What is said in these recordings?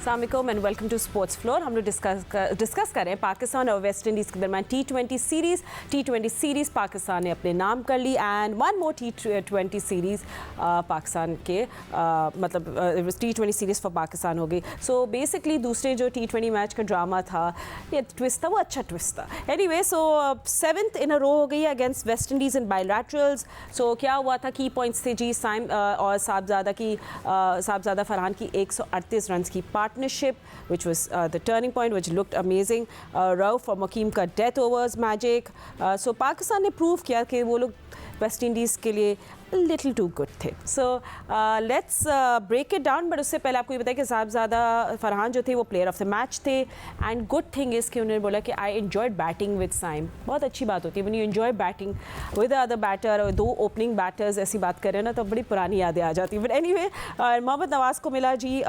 अस्सलाम and welcome to sports floor. हम लोग डिस्कस कर रहे हैं पाकिस्तान और वेस्ट इंडीज़ के दरमियान टी20 सीरीज़ पाकिस्तान ने अपने नाम कर ली एंड वन मोर टी20 सीरीज़ पाकिस्तान के मतलब टी20 सीरीज़ फॉर पाकिस्तान हो गई। सो बेसिकली दूसरे जो टी20 मैच का ड्रामा था, ये ट्विस्ट था, वो अच्छा ट्विस्ट था। एनीवे, सो 7th इन अ रो हो गई है अगेंस्ट वेस्ट इंडीज़ इन बायलैटरल्स। सो क्या हुआ था, की पॉइंट्स थे जी साइम और साहबजादा फरहान की 138 रन की partnership, which was the turning point, which looked amazing. Rauf और मकीम का डेथ ओवर्स मैजिक। सो पाकिस्तान ने प्रूव किया कि वो लोग वेस्ट इंडीज़ के लिए लिटिल टू गुड थे। So let's break it down. But उससे पहले आपको ये बताया कि साहबजादा फरहान जो थे वो प्लेयर ऑफ द मैच थे एंड गुड थिंग इज़ कि उन्होंने बोला कि I enjoyed batting with Saim. बहुत अच्छी बात होती है when you enjoy batting with other batter, और 2 ओपनिंग बैटर्स ऐसी बात करें ना तो बड़ी पुरानी यादें आ जाती हैं। बट एनीवे, मोहम्मद नवाज़ को मिला जी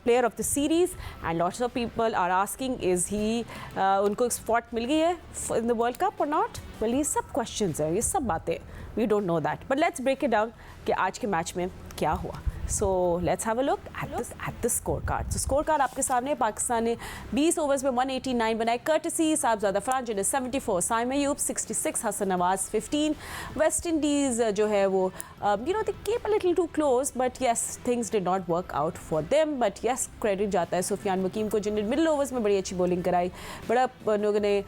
player of the series and lots of people are asking is he उनको spot मिल गई है in the World Cup or not? Well, ये सब questions हैं, ये सब बातें, we don't know that, but let's break it down कि आज के मैच में क्या हुआ। So let's have a look at the scorecard. So scorecard आपके सामने। पाकिस्तान ने 20 ओवर्स में 189 बनाए कर्टसी साहबजादा फरहान जिन्हें 74, साइम अयूब 66, हसन नवाज 15। वेस्ट इंडीज़ जो है वो they came a little too close, but yes, things did not work out for them, but yes, credit जाता है सुफियान वकीम को जिन्हें मिडिल ओवर्स में बड़ी अच्छी बॉलिंग कराई, बड़ा लोगों ने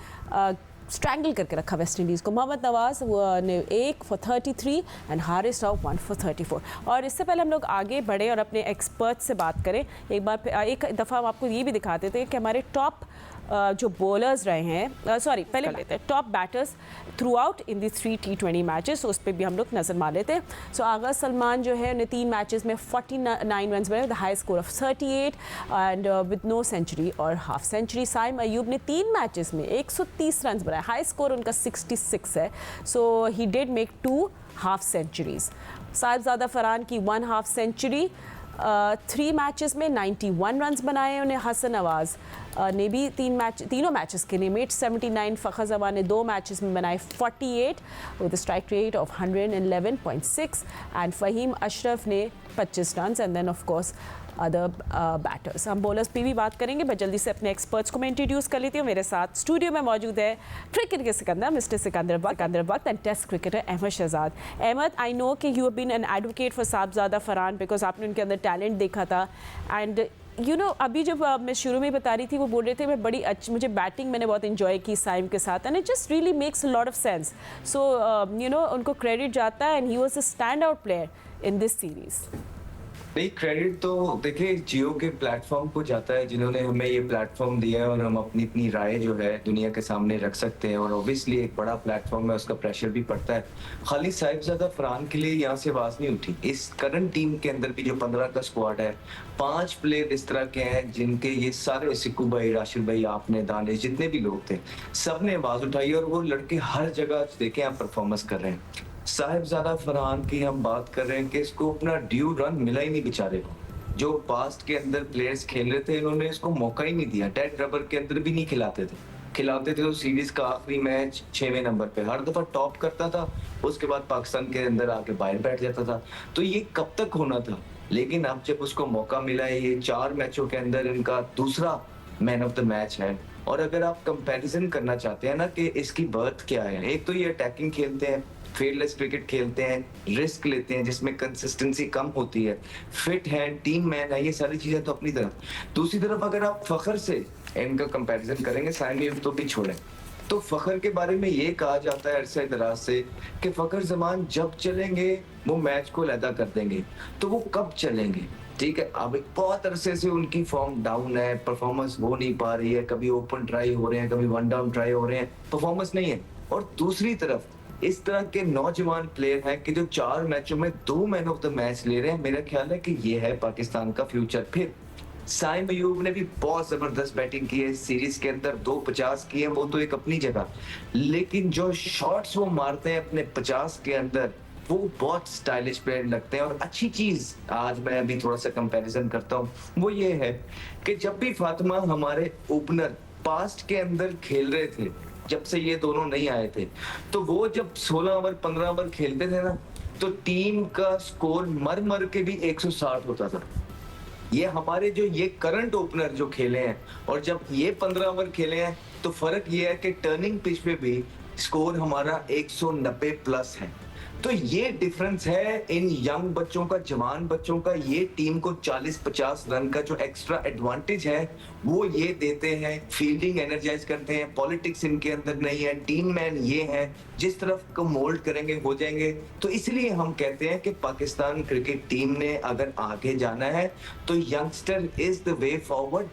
स्ट्रैंगल करके रखा वेस्ट इंडीज़ को। मोहम्मद नवाज़ ने 1 for 33 and Haris Rao 1 for 34। और इससे पहले हम लोग आगे बढ़े और अपने एक्सपर्ट से बात करें, एक दफ़ा हम आपको ये भी दिखाते थे कि हमारे टॉप जो बॉलर्स रहे हैं, पहले लेते हैं top batters through out in the 3 T20 matches, उस पर भी हम लोग नज़र मार लेते हैं। सो आगा सलमान जो है उन्हें 3 मैचेस में 49 रन बनाए, the high score of 38 and with no century और हाफ सेंचुरी। साइम अयूब ने 3 मैचेस में 130 रन बनाए, हाई स्कोर उनका 66 है। So he did make 2 half centuries. Sahibzada Farhan की 1 हाफ सेंचुरी, 3 मैचेस में 91 रन बनाए उन्हें। हसन नवाज़ ने भी तीनों मैचेस के लिए मेट 79। फ़खर जमान ने 2 मैचेस में बनाए 48 with strike rate of 111.6 and Faheem Ashraf ने 25 run and then of course other batters. हम बॉलर्स पे भी बात करेंगे, बट जल्दी से अपने एक्सपर्ट्स को मैं इंट्रोड्यूस कर लेती हूँ। मेरे साथ स्टूडियो में मौजूद है क्रिकेट के Sikandar mister Sikandar Bakht and test cricketer Ahmed Shehzad. Ahmed, I know कि you have been an advocate for Sahibzada Farhan because आपने उनके अंदर टैलेंट देखा था एंड अभी जब मैं शुरू में बता रही थी वो बोल रहे थे मैं बड़ी अच्छी, मुझे बैटिंग मैंने बहुत इन्जॉय की साइम के साथ and it just really makes a lot of sense. So उनको क्रेडिट जाता है and he was a stand out player in this series. नहीं, क्रेडिट तो देखिए जियो के प्लेटफॉर्म को जाता है जिन्होंने हमें ये प्लेटफॉर्म दिया है और हम अपनी राय जो है दुनिया के सामने रख सकते हैं। और ऑब्वियसली एक बड़ा प्लेटफॉर्म है, उसका प्रेशर भी पड़ता है। खाली साहिबजादा फरहान के लिए यहाँ से आवाज नहीं उठी। इस करंट टीम के अंदर भी जो 15 का स्क्वाड है, 5 प्लेयर इस तरह के हैं जिनके ये सारे सिक्कू भाई, राशिद भाई, आपने, दानिश, जितने भी लोग थे, सब ने आवाज उठाई और वो लड़के हर जगह देखे आप परफॉर्मेंस कर रहे हैं। साहिबजादा फरहान की हम बात कर रहे हैं कि इसको अपना ड्यू रन मिला ही नहीं बेचारे को। जो पास्ट के अंदर प्लेयर्स खेल रहे थे इन्होंने इसको मौका ही नहीं दिया। डेड रबर के अंदर भी नहीं खिलाते थे तो सीरीज का आखिरी मैच 6वें नंबर पे हर दफा टॉप करता था, उसके बाद पाकिस्तान के अंदर आके बाहर बैठ जाता था। तो ये कब तक होना था, लेकिन अब जब उसको मौका मिला है, ये 4 मैचों के अंदर इनका दूसरा मैन ऑफ द मैच है। और अगर आप कंपैरिजन करना चाहते हैं ना कि इसकी बर्थ क्या है, एक तो ये अटैकिंग खेलते हैं, फेयरलेस क्रिकेट खेलते हैं, रिस्क लेते हैं जिसमें कंसिस्टेंसी कम होती है, फिट है, टीम मैन है, ये सारी चीजें तो अपनी तरफ। दूसरी तरफ अगर आप फखर से इनका कंपैरिजन करेंगे, साइम तो भी छोड़ें, तो फखर के बारे में ये कहा जाता है अरसे दराज से कि फखर जमान जब चलेंगे वो मैच को लैदा कर देंगे। तो वो कब चलेंगे, ठीक है, अब बहुत अरसे से उनकी फॉर्म डाउन है, परफॉर्मेंस हो नहीं पा रही है, कभी ओपन ट्राई हो रहे हैं, कभी 1 डाउन ट्राई हो रहे हैं, परफॉर्मेंस नहीं है। और दूसरी तरफ इस तरह के नौजवान प्लेयर हैं कि जो 4 मैचों में 2 मैन ऑफ द मैच ले रहे हैं। मेरा ख्याल है कि ये है पाकिस्तान का फ्यूचर। फिर साइम अयूब ने भी बहुत जबरदस्त बैटिंग की है इस सीरीज के अंदर, 250 की है, वो तो एक अपनी जगह, लेकिन जो शॉट्स वो मारते हैं अपने 50 के अंदर वो बहुत स्टाइलिश प्लेयर लगते हैं। और अच्छी चीज आज मैं अभी थोड़ा सा कंपैरिजन करता हूँ वो ये है कि जब भी फातिमा हमारे ओपनर पास्ट के अंदर खेल रहे थे, जब से ये दोनों नहीं आए थे, तो वो जब 16 ओवर 15 ओवर खेलते थे ना, तो टीम का स्कोर मर के भी 160 होता था। ये हमारे जो ये करंट ओपनर जो खेले हैं और जब ये 15 ओवर खेले हैं तो फर्क ये है कि टर्निंग पिच पे भी स्कोर हमारा 190 प्लस है। तो ये डिफरेंस है इन यंग बच्चों का, जवान बच्चों का। ये टीम को 40-50 रन का जो एक्स्ट्रा एडवांटेज है वो ये देते हैं, फील्डिंग एनर्जाइज करते हैं। पॉलिटिक्स इनके अंदर नहीं है, टीम मैन ये है, जिस तरफ को मोल्ड करेंगे हो जाएंगे। तो इसलिए हम कहते हैं कि पाकिस्तान क्रिकेट टीम ने अगर आगे जाना है तो youngster is the way forward.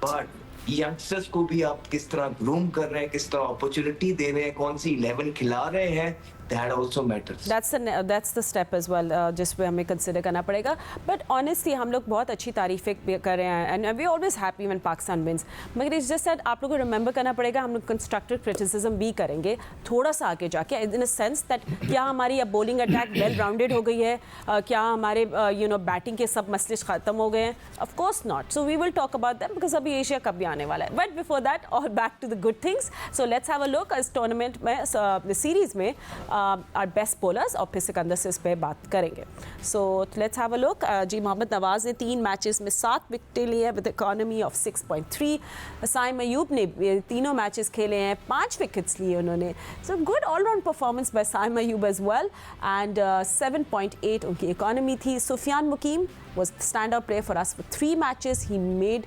But youngsters को भी आप किस तरह ग्रूम कर रहे हैं, किस तरह अपॉर्चुनिटी दे रहे हैं, कौन सी 11 खिला रहे हैं, that also matters. That's the step as well, जिस पे हमें कंसिडर करना पड़ेगा। बट ऑनेस्टली हम लोग बहुत अच्छी तारीफ़ें कर रहे हैं and we always happy when Pakistan wins. मगर इट्स जस्ट दैट आप लोगों को रिमेंबर करना पड़ेगा, हम लोग कंस्ट्रक्टिव क्रिटिसिज्म भी करेंगे थोड़ा सा आगे जाके, इन अ सेंस दैट क्या हमारी अब बॉलिंग अटैक वेल राउंडेड हो गई है, क्या हमारे बैटिंग के सब मसले ख़त्म हो गए हैं? Of course not. So we will talk about that because अभी एशिया कप भी आने वाला है। बट बिफोर दैट और back to the good things, so let's have a look इस टूर्नामेंट में, सीरीज़ में आर बेस्ट बॉलर्स और फिर सिकंदर से इस पर बात करेंगे। So let's have a look. जी मोहम्मद नवाज ने 3 मैचेस में 7 विकेटें ली हैं with economy of 6.3। Saim Ayub ने तीनों मैचेस खेले हैं, 5 विकेट्स लिए उन्होंने। So good all round performance by Saim Ayub as well and 7.8 उनकी इकोनॉमी थी। सुफियान मुकीम was the standout player for us for 3 matches. He made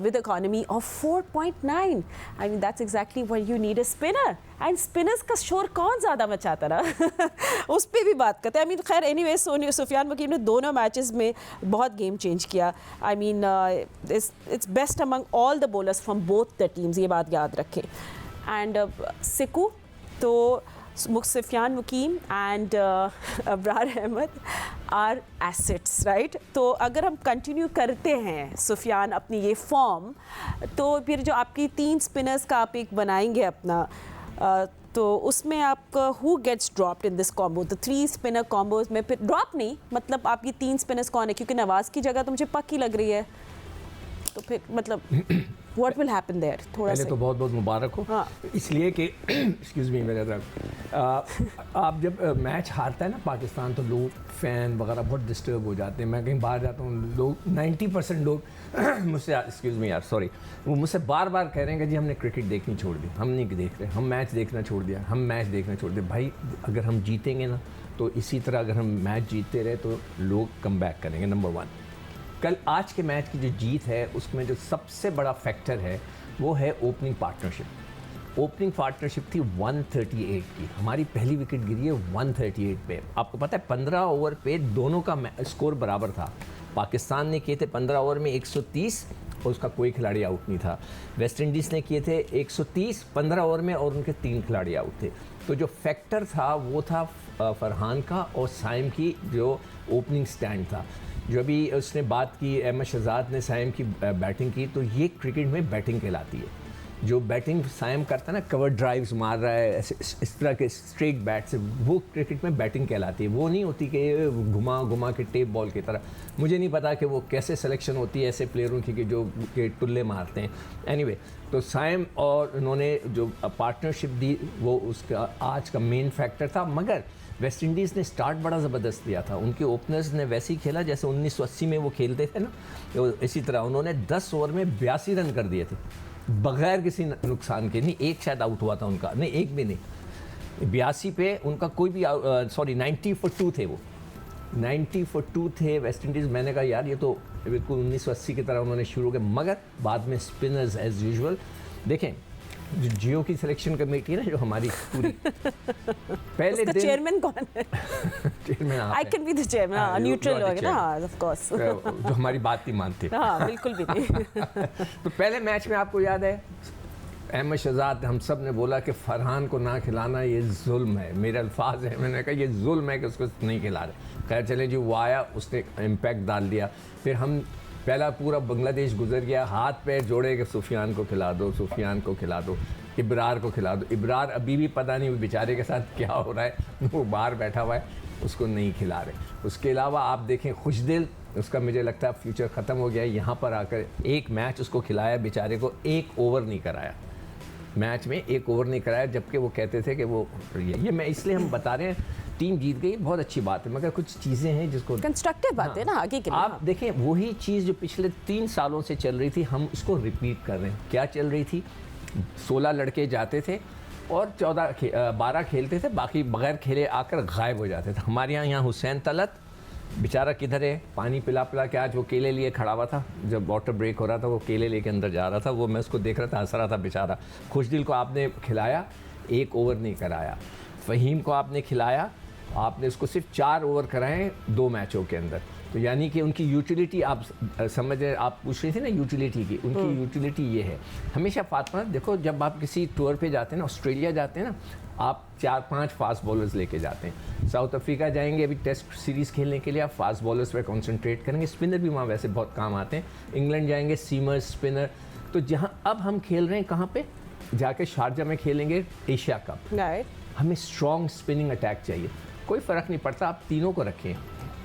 with economy of 4.9. I mean that's exactly what you need a spinner. And spinners का शोर कौन ज़्यादा मचाता रहा उस पर भी बात करते हैं। I mean खैर anyway सुफियान मुकीम ने दोनों मैचेस में बहुत गेम चेंज किया। I mean it's best among all the bowlers from both the teams, ये बात याद रखें। And सिकू तो Sufiyan Muqeem and Abrar Ahmed are assets, right? तो अगर हम कंटिन्यू करते हैं सुफियान अपनी ये फॉर्म, तो फिर जो आपकी 3 स्पिनर्स का आप एक बनाएंगे अपना, तो उसमें आपका who gets dropped in this combo? The 3 spinner combos में फिर ड्रॉप नहीं, मतलब आपकी 3 स्पिनर्स कौन है? क्योंकि नवाज़ की जगह तो मुझे पक्की लग रही है, तो फिर मतलब व्हाट विल हैपन देयर? थोड़ा पहले सा तो बहुत बहुत मुबारक हो। हाँ। इसलिए कि एक्सक्यूज़ मी मेरा आप जब मैच हारता है ना पाकिस्तान, तो लोग फ़ैन वगैरह बहुत डिस्टर्ब हो जाते हैं। मैं कहीं बाहर जाता हूँ, लोग 90% लोग मुझसे एक्सक्यूज़ मी यार सॉरी, वो मुझसे बार बार कह रहे हैं कि जी हमने क्रिकेट देखनी छोड़ दी, हम नहीं देख रहे, हम मैच देखना छोड़ दिया, हम मैच देखना छोड़ दिया। भाई अगर हम जीतेंगे ना तो इसी तरह अगर हम मैच जीतते रहे तो लोग कम बैक करेंगे। नंबर 1, कल आज के मैच की जो जीत है उसमें जो सबसे बड़ा फैक्टर है वो है ओपनिंग पार्टनरशिप। ओपनिंग पार्टनरशिप थी 138 की, हमारी पहली विकेट गिरी है 138 पे। आपको पता है 15 ओवर पे दोनों का स्कोर बराबर था। पाकिस्तान ने किए थे 15 ओवर में 130 और उसका कोई खिलाड़ी आउट नहीं था। वेस्ट इंडीज़ ने किए थे 130 15 ओवर में और उनके 3 खिलाड़ी आउट थे। तो जो फैक्टर था वो था फरहान का और साइम की जो ओपनिंग स्टैंड था। जो अभी उसने बात की, अहमद शहजाद ने साइम की बैटिंग की, तो ये क्रिकेट में बैटिंग कहलाती है। जो बैटिंग साइम करता है ना, कवर ड्राइव्स मार रहा है ऐसे इस तरह के स्ट्रेट बैट से, वो क्रिकेट में बैटिंग कहलाती है। वो नहीं होती कि घुमा घुमा के टेप बॉल की तरह। मुझे नहीं पता कि वो कैसे सिलेक्शन होती है ऐसे प्लेयरों की कि जो के टुल्ले मारते हैं। एनीवे, तो साइम और उन्होंने जो पार्टनरशिप दी वो उसका आज का मेन फैक्टर था। मगर वेस्ट इंडीज़ ने स्टार्ट बड़ा ज़बरदस्त दिया था। उनके ओपनर्स ने वैसे ही खेला जैसे 1980 में वो खेलते थे ना, तो इसी तरह उन्होंने 10 ओवर में 82 रन कर दिए थे बगैर किसी नुकसान के। नहीं, एक शायद आउट हुआ था उनका, नहीं एक भी नहीं, 82 पे उनका कोई भी 90 for 2 थे, वो 90 for 2 थे वेस्ट इंडीज़। मैंने कहा यार ये तो बिल्कुल 1980 की तरह उन्होंने शुरू किया। मगर बाद में स्पिनर्स एज यूजुअल, देखें जो जियो की सिलेक्शन कमेटी है ना, जो हमारी पूरी पहले दिन चेयरमैन कौन है? Chairman I can be the chairman, neutral हो गया ना, ऑफ कोर्स। जो हमारी बात नहीं मानते। हाँ बिल्कुल भी नहीं। तो पहले मैच में आपको याद है अहमद शहजाद, हम सब ने बोला कि फरहान को ना खिलाना ये जुल्म है। मेरे अल्फाज है, मैंने कहा ये जुल्म है कि उसको नहीं खिला रहे। खैर चले जी, वो आया, उसने इम्पैक्ट डाल दिया। फिर हम पहला पूरा बांग्लादेश गुजर गया, हाथ पैर जोड़े कि सुफियान को खिला दो, सुफियान को खिला दो, इब्रार को खिला दो। इब्रार अभी भी पता नहीं बेचारे के साथ क्या हो रहा है, वो बाहर बैठा हुआ है, उसको नहीं खिला रहे। उसके अलावा आप देखें खुशदिल, उसका मुझे लगता है फ्यूचर ख़त्म हो गया है। यहाँ पर आकर एक मैच उसको खिलाया बेचारे को, 1 ओवर नहीं कराया मैच में, 1 ओवर नहीं कराया, जबकि वो कहते थे कि वो ये मैं इसलिए हम बता रहे हैं टीम जीत गई, बहुत अच्छी बात है, मगर कुछ चीज़ें हैं जिसको कंस्ट्रक्टिव बात है ना आगे के लिए। आप देखें वही चीज़ जो पिछले 3 सालों से चल रही थी, हम उसको रिपीट कर रहे हैं। क्या चल रही थी? 16 लड़के जाते थे और 12 खेलते थे, बाकी बगैर खेले आकर गायब हो जाते थे। हमारे यहाँ हुसैन तलत बेचारा किधर है, पानी पिला पिला के आज वो केले लिए खड़ा हुआ था, जब वाटर ब्रेक हो रहा था वो केले लेके अंदर जा रहा था, वो मैं उसको देख रहा था, हंस रहा था बेचारा। खुशदिल को आपने खिलाया, 1 ओवर नहीं कराया। फ़हीम को आपने खिलाया, आपने उसको सिर्फ 4 ओवर कराए 2 मैचों के अंदर। तो यानी कि उनकी यूटिलिटी आप समझ रहे, आप पूछ रही थी ना यूटिलिटी की, उनकी यूटिलिटी ये है। हमेशा फातिमा देखो, जब आप किसी टूर पे जाते हैं ना, ऑस्ट्रेलिया जाते हैं ना, आप 4-5 फास्ट बॉलर्स लेके जाते हैं। साउथ अफ्रीका जाएंगे अभी टेस्ट सीरीज़ खेलने के लिए, आप फास्ट बॉलर्स पे कंसंट्रेट करेंगे, स्पिनर भी वहाँ वैसे बहुत काम आते हैं। इंग्लैंड जाएंगे, सीमर, स्पिनर। तो जहाँ अब हम खेल रहे हैं कहाँ पे, जाके शारजा में खेलेंगे एशिया कप। हमें स्ट्रॉन्ग स्पिनिंग अटैक चाहिए। कोई फ़र्क नहीं पड़ता, आप तीनों को रखें।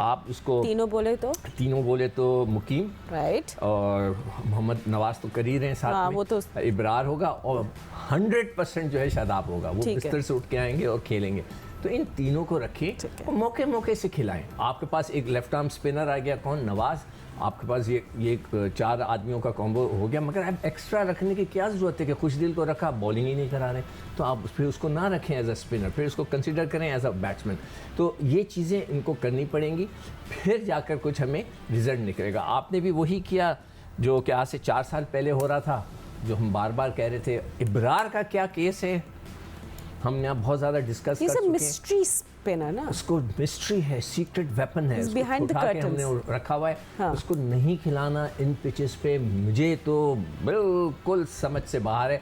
आप उसको तीनों बोले तो मुकीम, राइट, और मोहम्मद नवाज तो कर ही रहे हैं साथ में, वो तो इब्रार होगा, और 100% जो है शादाब होगा, वो बिस्तर से उठ के आएंगे और खेलेंगे। तो इन तीनों को रखें और मौके मौके से खिलाएं। आपके पास एक लेफ्ट आर्म स्पिनर आ गया, कौन, नवाज। आपके पास ये 4 आदमियों का कॉम्बो हो गया, मगर अब एक्स्ट्रा रखने की क्या ज़रूरत है कि खुशदिल को रखा, बॉलिंग ही नहीं करा रहे, तो आप फिर उसको ना रखें एज अ स्पिनर, फिर उसको कंसिडर करें एज अ बैट्समैन। तो ये चीज़ें इनको करनी पड़ेंगी, फिर जाकर कुछ हमें रिजल्ट निकलेगा। आपने भी वही किया जो कि आज से 4 साल पहले हो रहा था, जो हम बार बार कह रहे थे। इब्रार का क्या केस है, हमने यहाँ बहुत ज़्यादा डिस्कस कर चुके हैं। मिस्ट्री स्पिनर ना, उसको मिस्ट्री है, सीक्रेट वेपन है, बिहाइंड द कर्टन्स हमने रखा हुआ है। हाँ। उसको नहीं खिलाना इन पिचेस पे मुझे तो बिल्कुल समझ से बाहर है।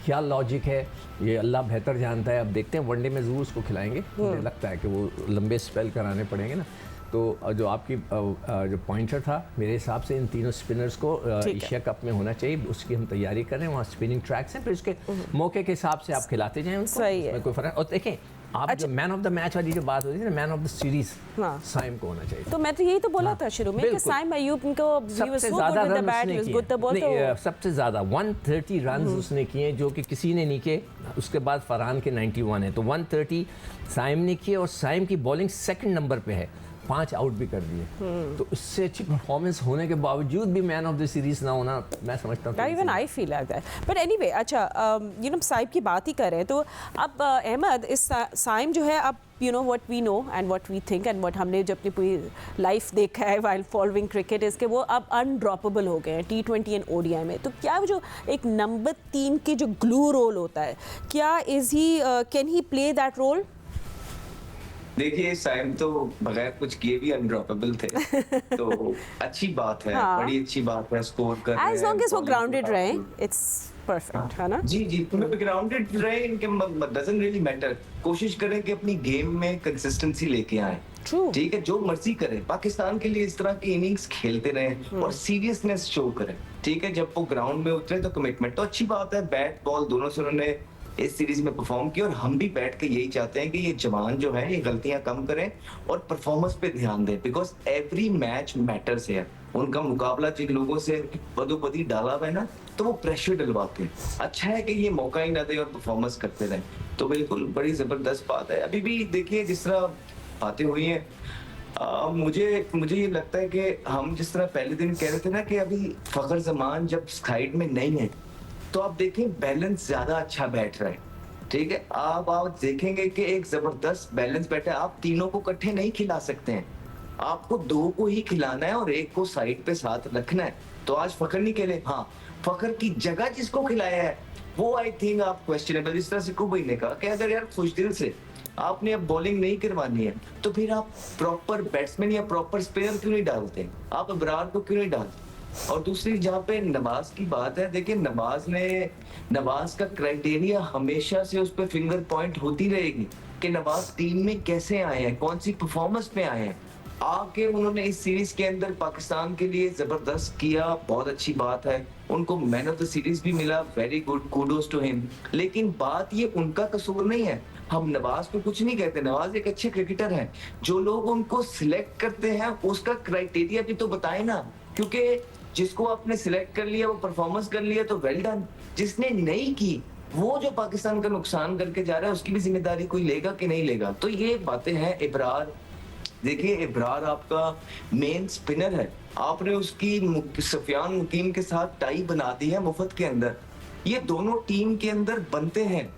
क्या लॉजिक है ये अल्लाह बेहतर जानता है। अब देखते हैं, वनडे में ज़रूर उसको खिलाएंगे, मुझे लगता है कि वो लंबे स्पेल कराने पड़ेंगे ना। तो जो आपकी जो पॉइंटर था, मेरे हिसाब से इन तीनों स्पिनर्स को एशिया कप में होना चाहिए, उसकी हम तैयारी कर रहे हैं। वहाँ स्पिनिंग ट्रैक्स हैं, फिर उसके मौके के हिसाब से आप खिलाते जाएं उनको, उसमें कोई फ़र्क। और देखें आप जो मैन ऑफ द मैच वाली जो बात होती है ना, man of the series Saim को होना चाहिए। तो मैं तो यही तो बोला था शुरू में कि साइम अयूब को सबसे ज़्यादा रन सबसे ज़्यादा 130 रन उसने किए, जो कि किसी ने नहीं किए। उसके बाद फरहान के 91 है, तो 130 साइम ने किए, और साइम की बॉलिंग 2nd नंबर पे है, 5 आउट भी कर दिए। तो इससे अच्छी परफॉर्मेंस होने के बावजूद भी मैन ऑफ द सीरीज ना होना, मैं समझता हूँ even I feel like that. But anyway, अच्छा यू नो साइम की बात ही कर रहे हैं, तो अब अहमद, इस साइम जो है, अब you know what we know and what we think and what हमने जो अपनी पूरी लाइफ देखा है वाइल फॉलोइंग क्रिकेट, इसके वो अब अनड्रॉपेबल हो गए हैं T20 एंड ODI में। तो क्या जो एक नंबर 3 की जो ग्लू रोल होता है, क्या is he can he play that role? देखिए साइम तो बगैर कुछ किए भी अनड्रॉपेबल थे, तो अच्छी बात है। हाँ। बड़ी अच्छी बात है, स्कोर कर रहे हैं। As long as वो ग्राउंडेड रहे, इट्स परफेक्ट, है ना? जी ग्राउंडेड रहे, इनके डजंट रियली मैटर। कोशिश करें कि अपनी गेम में कंसिस्टेंसी लेके आए। ठीक है, जो मर्जी करें, पाकिस्तान के लिए इस तरह की इनिंग्स खेलते रहें और सीरियसनेस शो करें। ठीक है, जब वो ग्राउंड में उतरे तो कमिटमेंट तो अच्छी बात है। बैट बॉल दोनों से उन्होंने इस सीरीज में परफॉर्म किया, और हम भी बैठ के यही चाहते हैं कि ये जवान जो है ये गलतियां कम करें और परफॉर्मेंस पे ध्यान दें, बिकॉज एवरी मैच मैटर्स है। उनका मुकाबला जिन लोगों से बदोबदी डाला हुआ है ना, तो वो प्रेशर डलवाते हैं। अच्छा है कि ये मौका ही ना दे और परफॉर्मेंस करते रहें। तो बिल्कुल बड़ी जबरदस्त बात है। अभी भी देखिए जिस तरह बातें हुई हैं, मुझे ये लगता है कि हम जिस तरह पहले दिन कह रहे थे ना कि अभी फखर जमान जब साइड में नहीं है, तो आप देखें बैलेंस ज्यादा अच्छा बैठ रहा है। ठीक है, आप देखेंगे कि एक जबरदस्त बैलेंस बैठा है। आप तीनों को इकट्ठे नहीं खिला सकते हैं, आपको 2 को ही खिलाना है और 1 को साइड पे साथ रखना है। तो आज फखर नहीं खेले, हाँ फखर की जगह जिसको खिलाया है वो आई थिंक आप क्वेश्चनेबल। जिस तरह सिक्कू भाई ने कहा कि अगर यार खुशदिल से आपने अब बॉलिंग नहीं करवानी है, तो फिर आप प्रॉपर बैट्समैन या प्रॉपर स्पिनर क्यों नहीं डालते, आप इब्रार को क्यों नहीं डालते? और दूसरी जहाँ पे नवाज की बात है, देखिए नवाज का क्राइटेरिया हमेशा से उस पर फिंगर पॉइंट होती रहेगी कि नवाज टीम में कैसे आए हैं, कौन सी परफॉर्मेंस में आए हैं। आके उन्होंने इस सीरीज के अंदर पाकिस्तान के लिए जबरदस्त किया, बहुत अच्छी बात है। उनको मैन ऑफ द सीरीज भी मिला, very good, kudos to him. लेकिन बात ये उनका कसूर नहीं है, हम नवाज को कुछ नहीं कहते, नवाज एक अच्छे क्रिकेटर हैं। जो लोग उनको सिलेक्ट करते हैं उसका क्राइटेरिया भी तो बताए ना, क्योंकि जिसको आपने सिलेक्ट कर लिया वो परफॉर्मेंस कर लिया तो वेल डन, जिसने नहीं की वो जो पाकिस्तान का नुकसान करके जा रहा है उसकी भी जिम्मेदारी कोई लेगा कि नहीं लेगा? तो ये बातें हैं। इब्रार, देखिए इब्रार आपका मेन स्पिनर है, आपने उसकी सफियान मुकीम के साथ टाई बना दी है मुफ्त के अंदर। ये दोनों टीम के अंदर बनते हैं।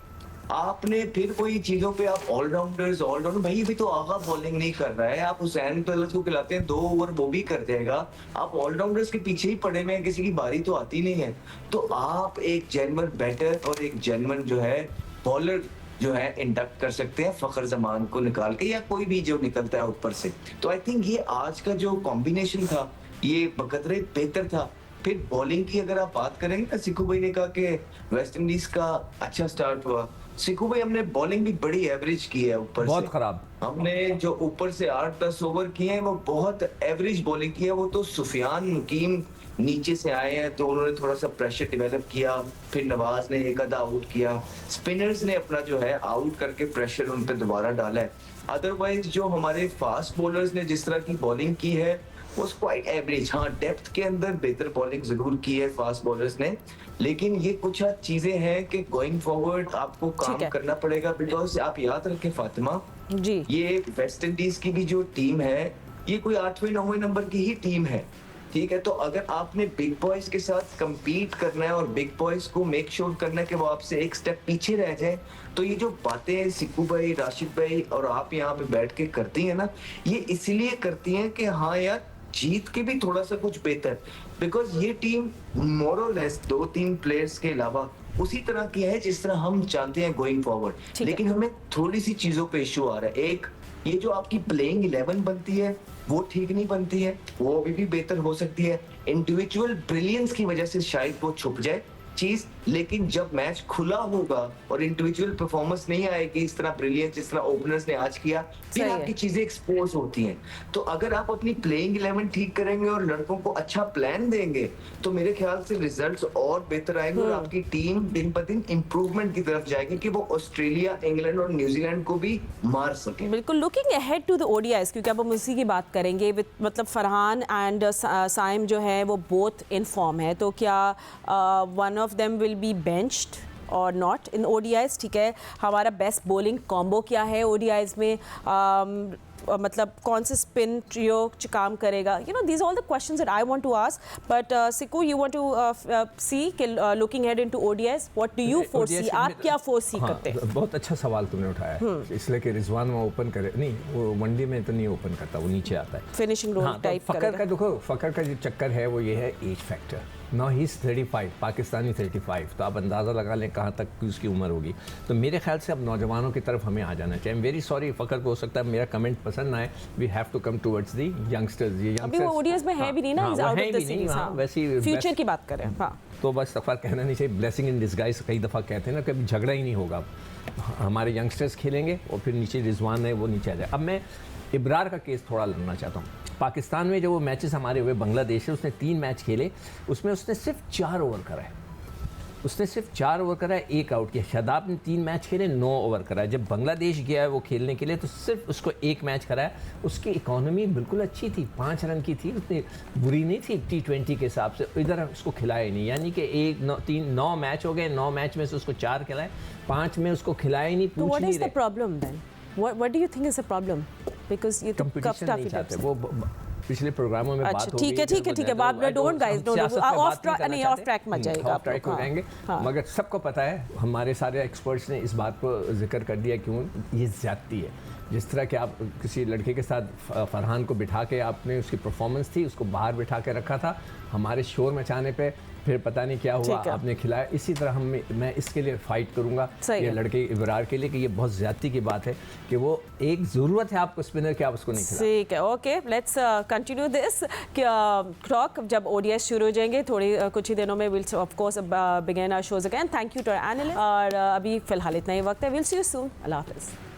आपने फिर कोई चीजों पे आप ऑलराउंडर भाई अभी तो आगा बॉलिंग नहीं कर रहा है, आप हुसैन तलत को खिलाते हैं 2 ओवर वो भी कर देगा, आप ऑलराउंडर्स के पीछे ही पड़े हुए हैं, किसी की बारी तो आती नहीं है। तो आप एक जेन्युइन बैटर और एक जेन्युइन जो है बॉलर जो है इंडक्ट कर सकते हैं फखर जमान को निकाल के, या कोई भी जो निकलता है ऊपर से। तो आई थिंक ये आज का जो कॉम्बिनेशन था ये बकदरे बेहतर था। फिर बॉलिंग की अगर आप बात करेंगे ना, सिक्कू भाई ने कहा कि वेस्ट इंडीज का अच्छा स्टार्ट हुआ। सिक्कू भाई हमने बॉलिंग भी बड़ी एवरेज की है ऊपर बहुत से। खराब। हमने जो ऊपर से 8-10 ओवर किए हैं वो बहुत एवरेज बॉलिंग की है। वो तो सुफियान मुकीम नीचे से आए हैं तो उन्होंने थोड़ा सा प्रेशर डेवलप किया, फिर नवाज ने एक आधा आउट किया, स्पिनर्स ने अपना जो है आउट करके प्रेशर उन पे दोबारा डाला है। अदरवाइज जो हमारे फास्ट बॉलर्स ने जिस तरह की बॉलिंग की है वो क्वाइट एवरेज। हाँ, डेप्थ के अंदर बेहतर बॉलिंग जरूर की है फास्ट बॉलर्स ने, लेकिन ये कुछ चीजें हैं कि गोइंग फॉरवर्ड आपको काम करना पड़ेगा। बिकॉज आप याद रखें फातिमा जी, ये वेस्ट इंडीज की भी जो टीम है ये कोई 8वें-9वें नंबर की ही टीम है, ठीक है। तो अगर आपने बिग बॉयज के साथ compete करना है और बिग बॉयज को मेक श्योर करना है कि वो आपसे एक स्टेप पीछे रह जाए, तो ये जो बातें सिक्कू भाई, राशिद भाई और आप यहाँ पे बैठ के करती हैं ना, ये इसलिए करती हैं कि हाँ यार जीत के भी थोड़ा सा कुछ बेहतर। बिकॉज ये टीम मोर और लेस 2-3 प्लेयर्स के अलावा उसी तरह की है जिस तरह हम चाहते हैं गोइंग फॉरवर्ड। लेकिन हमें थोड़ी सी चीजों पे इशू आ रहा है। एक, ये जो आपकी प्लेइंग 11 बनती है वो ठीक नहीं बनती है, वो अभी भी बेहतर हो सकती है। इंडिविजुअल ब्रिलियंस की वजह से शायद वो छुप जाए चीज, लेकिन जब मैच खुला होगा और इंडिविजुअल परफॉर्मेंस नहीं आएगी इस तरह ब्रिलियंस जिस तरह ओपनर्स ने आज किया, फिर आपकी चीजें एक्सपोज होती हैं। तो अगर आप अपनी प्लेइंग 11 ठीक करेंगे और लड़कों को अच्छा प्लान देंगे तो मेरे ख्याल से रिजल्ट्स और बेहतर आएंगे और आपकी टीम दिन ब दिन इंप्रूवमेंट की तरफ जाएगी कि वो ऑस्ट्रेलिया, इंग्लैंड और न्यूजीलैंड को भी मार सके। बिल्कुल। Looking ahead to the ODIs, क्योंकि अब हम उसी की बात करेंगे, मतलब फरहान एंड साइम जो है वो बोथ इन फॉर्म है, तो क्या one of them will be benched और नॉट इन ओडीआईज? ठीक है, हमारा बेस्ट बॉलिंग कॉम्बो क्या है ओडीआईज में? मतलब कौन से स्पिन ट्रियो काम करेगा? You know, these all the questions that I want to ask, but Sikku, you want to see कि looking ahead into ODIs, what do you foresee? आप क्या फोरसी करते हैं? बहुत अच्छा सवाल तुमने उठाया है, इसलिए कि रिजवान वो ओपन करे नहीं, वो वनडे में तो नहीं ओपन करता, वो नीचे आता है फिनिशिंग रोल टाइप करेगा। फकर का देखो, फकर का जो चक्कर है वो ये है age factor. Now he is 35, Pakistani 35, तो आप अंदाज़ा लगा लें कहाँ तक उसकी उम्र होगी। तो मेरे ख्याल से अब नौजवानों की तरफ हमें आ जाना चाहिए। वेरी सॉरी फकर को हो सकता है मेरा कमेंट पसंद ना आए, we have to come towards the youngsters. ये अभी वो ओडीआईज में है भी नहीं ना, is out of the series. वैसे फ्यूचर की बात करें, हाँ, तो बस दफ़ा कहना नहीं चाहिए, ब्लेसिंग इन डिस्गाइज कई दफ़ा कहते हैं ना, कभी झगड़ा ही नहीं होगा, हमारे यंगस्टर्स खेलेंगे और फिर नीचे रिजवान है वो नीचे आ जाए। अब मैं इब्रार का केस थोड़ा लड़ना चाहता हूँ। पाकिस्तान में जो वो मैचेस हमारे हुए बांग्लादेश से, उसने 3 मैच खेले, उसमें उसने सिर्फ 4 ओवर कराए, उसने सिर्फ 4 ओवर कराए, 1 आउट किया। शादाब ने 3 मैच खेले, 9 ओवर कराए। जब बांग्लादेश गया है वो खेलने के लिए तो सिर्फ उसको 1 मैच कराया। उसकी इकोनॉमी बिल्कुल अच्छी थी, 5 रन की थी, उतनी बुरी नहीं थी T20 के हिसाब से। इधर उसको खिलाया ही नहीं, यानी कि 9 मैच हो गए, 9 मैच में से उसको 4 खिलाए, 5 में उसको खिलाया ही नहीं। तो what is the problem then? What do you think is the problem? Because ये तो कंपटीशन नहीं चाहते वो। पिछले प्रोग्रामों में बात हो ठीक है, बात डोंट गाइस, ऑफ ट्रैक मत जाइएगा, ऑफ ट्रैक हो जाएंगे। मगर सबको पता है, हमारे सारे एक्सपर्ट्स ने इस बात को जिक्र कर दिया क्यों ये ज्यादती है। जिस तरह के आप किसी लड़के के साथ फरहान को बिठा के आपने उसकी परफॉर्मेंस थी, उसको बाहर बिठा के रखा था, हमारे शोर मचाने पे फिर पता नहीं क्या हुआ, आपने खिलाया। इसी तरह मैं इसके लिए फाइट करूंगा ये लड़के इब्रार के लिए कि ये बहुत ज्यादती की बात है कि वो एक ज़रूरत है आपको स्पिनर की, आप उसको नहीं खिलाएं। ठीक है, okay, let's continue this talk. जब ओडीआई शुरू हो जाएंगे थोड़ी कुछ ही दिनों में, will of course begin our shows again. Thank you to our analyst, और अभी फिलहाल इतना ही वक्त है। Will see you soon. अल्लाह हाफिज़।